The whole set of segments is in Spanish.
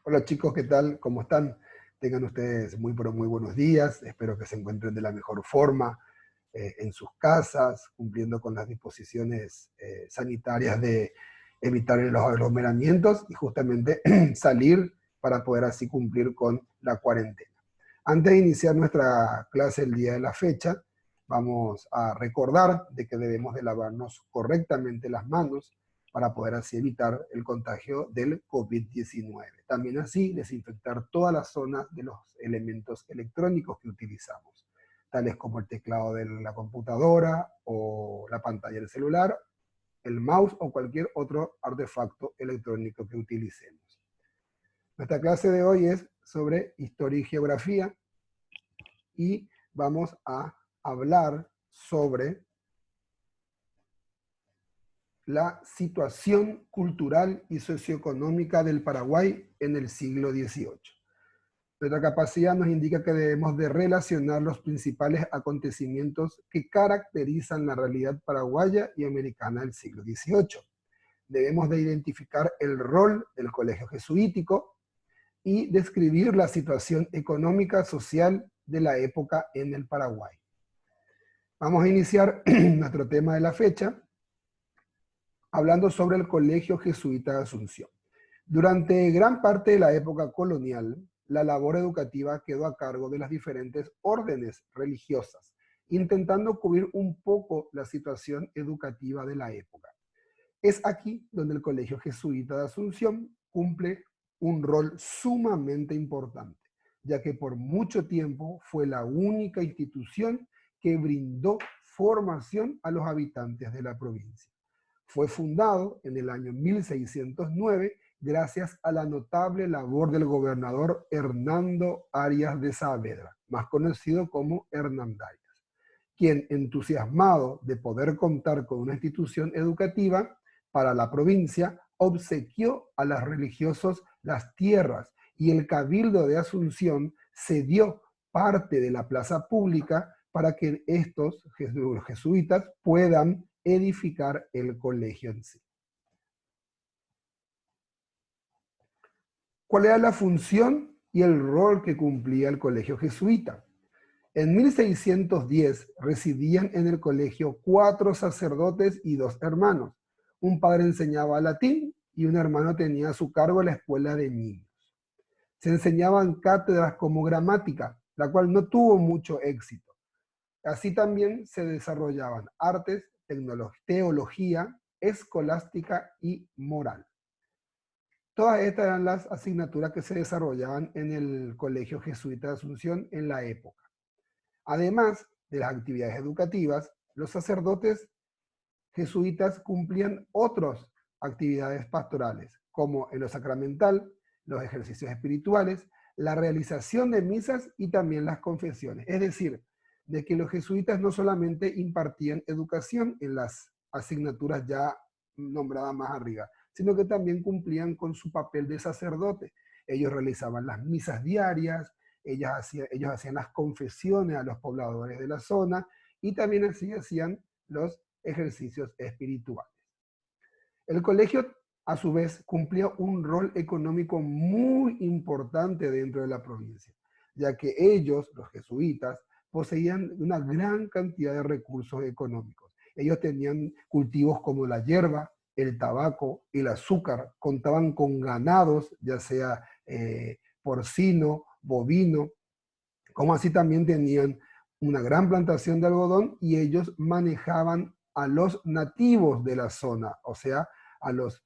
Hola chicos, ¿qué tal? ¿Cómo están? Tengan ustedes muy, pero muy buenos días. Espero que se encuentren de la mejor forma en sus casas, cumpliendo con las disposiciones sanitarias de evitar los aglomeramientos y justamente salir para poder así cumplir con la cuarentena. Antes de iniciar nuestra clase el día de la fecha, vamos a recordar de que debemos de lavarnos correctamente las manos para poder así evitar el contagio del COVID-19. También así desinfectar todas las zonas de los elementos electrónicos que utilizamos, tales como el teclado de la computadora o la pantalla del celular, el mouse o cualquier otro artefacto electrónico que utilicemos. Nuestra clase de hoy es sobre historia y geografía y vamos a hablar sobre la situación cultural y socioeconómica del Paraguay en el siglo XVIII. Nuestra capacidad nos indica que debemos de relacionar los principales acontecimientos que caracterizan la realidad paraguaya y americana del siglo XVIII. Debemos de identificar el rol del colegio jesuítico y describir la situación económica social de la época en el Paraguay. Vamos a iniciar nuestro tema de la fecha hablando sobre el Colegio Jesuita de Asunción. Durante gran parte de la época colonial, la labor educativa quedó a cargo de las diferentes órdenes religiosas, intentando cubrir un poco la situación educativa de la época. Es aquí donde el Colegio Jesuita de Asunción cumple un rol sumamente importante, ya que por mucho tiempo fue la única institución que brindó formación a los habitantes de la provincia. Fue fundado en el año 1609 gracias a la notable labor del gobernador Hernando Arias de Saavedra, más conocido como Hernandarias, quien, entusiasmado de poder contar con una institución educativa para la provincia, obsequió a los religiosos las tierras y el Cabildo de Asunción cedió parte de la plaza pública para que estos jesuitas puedan edificar el colegio en sí. ¿Cuál era la función y el rol que cumplía el colegio jesuita? En 1610 residían en el colegio 4 sacerdotes y 2 hermanos. Un padre enseñaba latín y un hermano tenía a su cargo la escuela de niños. Se enseñaban cátedras como gramática, la cual no tuvo mucho éxito. Así también se desarrollaban artes, teología, escolástica y moral. Todas estas eran las asignaturas que se desarrollaban en el Colegio Jesuita de Asunción en la época. Además de las actividades educativas, los sacerdotes jesuitas cumplían otras actividades pastorales, como en lo sacramental, los ejercicios espirituales, la realización de misas y también las confesiones. Es decir, de que los jesuitas no solamente impartían educación en las asignaturas ya nombradas más arriba, sino que también cumplían con su papel de sacerdote. Ellos realizaban las misas diarias, ellos hacían las confesiones a los pobladores de la zona y también así hacían los ejercicios espirituales. El colegio, a su vez, cumplía un rol económico muy importante dentro de la provincia, ya que ellos, los jesuitas, poseían una gran cantidad de recursos económicos. Ellos tenían cultivos como la hierba, el tabaco, el azúcar, contaban con ganados, ya sea porcino, bovino, como así también tenían una gran plantación de algodón y ellos manejaban a los nativos de la zona, o sea, a los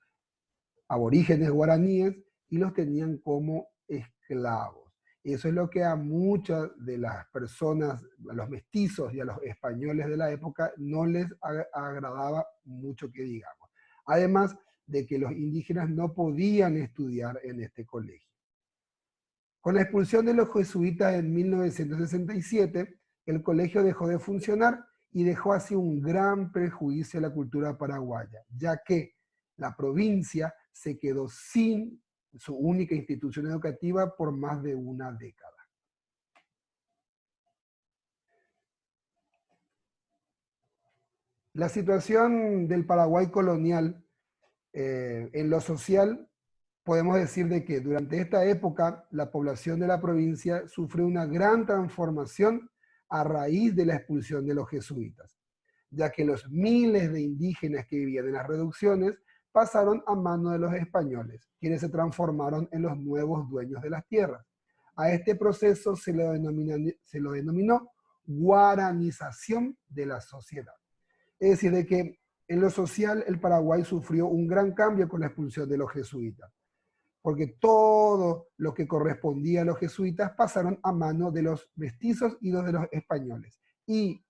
aborígenes guaraníes y los tenían como esclavos. Eso es lo que a muchas de las personas, a los mestizos y a los españoles de la época no les agradaba mucho que digamos. Además de que los indígenas no podían estudiar en este colegio. Con la expulsión de los jesuitas en 1967, el colegio dejó de funcionar y dejó así un gran prejuicio a la cultura paraguaya, ya que la provincia se quedó sin su única institución educativa por más de una década. La situación del Paraguay colonial en lo social podemos decir de que durante esta época la población de la provincia sufrió una gran transformación a raíz de la expulsión de los jesuitas, ya que los miles de indígenas que vivían en las reducciones pasaron a manos de los españoles, quienes se transformaron en los nuevos dueños de las tierras. A este proceso se lo denominó guaranización de la sociedad. Es decir, de que en lo social el Paraguay sufrió un gran cambio con la expulsión de los jesuitas, porque todo lo que correspondía a los jesuitas pasaron a manos de los mestizos y los de los españoles. Y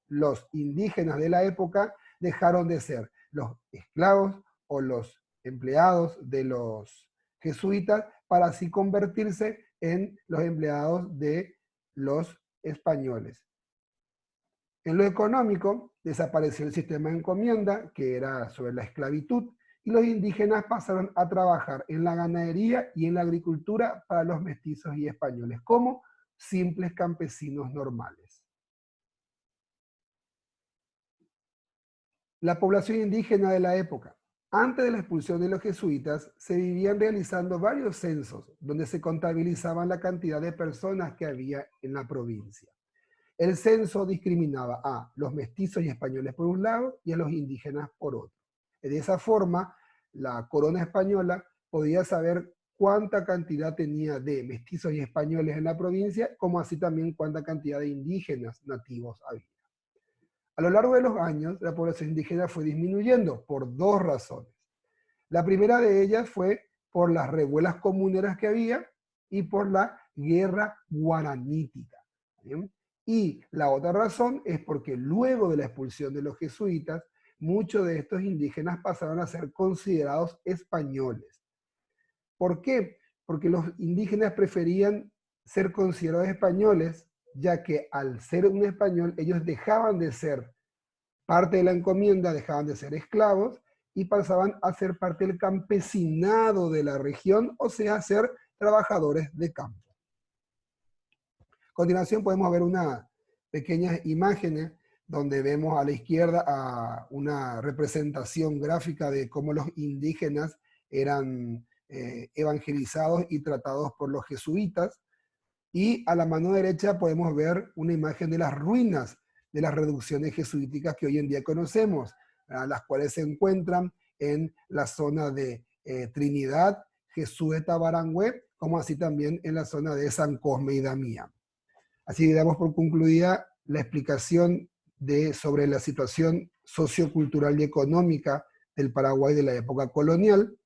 los indígenas de la época dejaron de ser los esclavos o los empleados de los jesuitas para así convertirse en los empleados de los españoles. En lo económico, desapareció el sistema de encomienda, que era sobre la esclavitud, y los indígenas pasaron a trabajar en la ganadería y en la agricultura para los mestizos y españoles, como simples campesinos normales. La población indígena de la época. Antes de la expulsión de los jesuitas, se vivían realizando varios censos, donde se contabilizaban la cantidad de personas que había en la provincia. El censo discriminaba a los mestizos y españoles por un lado y a los indígenas por otro. De esa forma, la corona española podía saber cuánta cantidad tenía de mestizos y españoles en la provincia, como así también cuánta cantidad de indígenas nativos había. A lo largo de los años, la población indígena fue disminuyendo por dos razones. La primera de ellas fue por las revuelas comuneras que había y por la guerra guaranítica. ¿Bien? Y la otra razón es porque luego de la expulsión de los jesuitas, muchos de estos indígenas pasaron a ser considerados españoles. ¿Por qué? Porque los indígenas preferían ser considerados españoles, ya que al ser un español ellos dejaban de ser parte de la encomienda, dejaban de ser esclavos y pasaban a ser parte del campesinado de la región, o sea, a ser trabajadores de campo. A continuación podemos ver unas pequeñas imágenes donde vemos a la izquierda a una representación gráfica de cómo los indígenas eran evangelizados y tratados por los jesuitas. Y a la mano derecha podemos ver una imagen de las ruinas de las reducciones jesuíticas que hoy en día conocemos, las cuales se encuentran en la zona de Trinidad, Jesús de Tabarangüe, como así también en la zona de San Cosme y Damián. Así damos por concluida la explicación sobre la situación sociocultural y económica del Paraguay de la época colonial.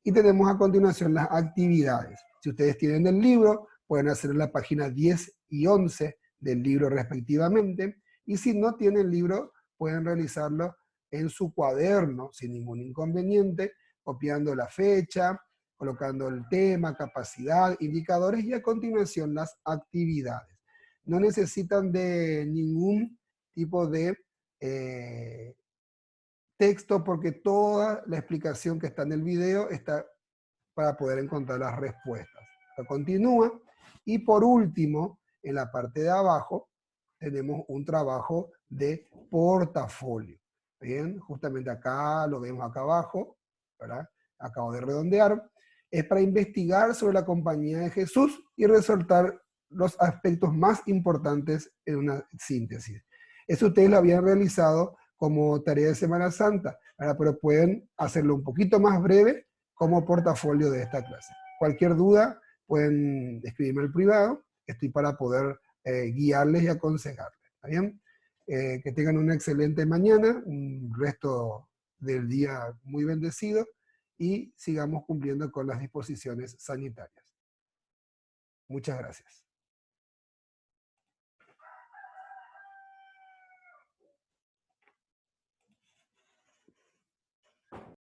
Y tenemos a continuación las actividades. Si ustedes tienen el libro, pueden hacer en la página 10 y 11 del libro respectivamente. Y si no tienen el libro, pueden realizarlo en su cuaderno sin ningún inconveniente, copiando la fecha, colocando el tema, capacidad, indicadores y a continuación las actividades. No necesitan de ningún tipo de texto porque toda la explicación que está en el video está para poder encontrar las respuestas. Continúa. Y por último, en la parte de abajo, tenemos un trabajo de portafolio. Bien, justamente acá, lo vemos acá abajo, ¿verdad? Acabo de redondear. Es para investigar sobre la compañía de Jesús y resaltar los aspectos más importantes en una síntesis. Eso ustedes lo habían realizado como tarea de Semana Santa, ¿verdad? Pero pueden hacerlo un poquito más breve como portafolio de esta clase. Cualquier duda pueden escribirme al privado, estoy para poder guiarles y aconsejarles. ¿Está bien? Que tengan una excelente mañana, un resto del día muy bendecido y sigamos cumpliendo con las disposiciones sanitarias. Muchas gracias.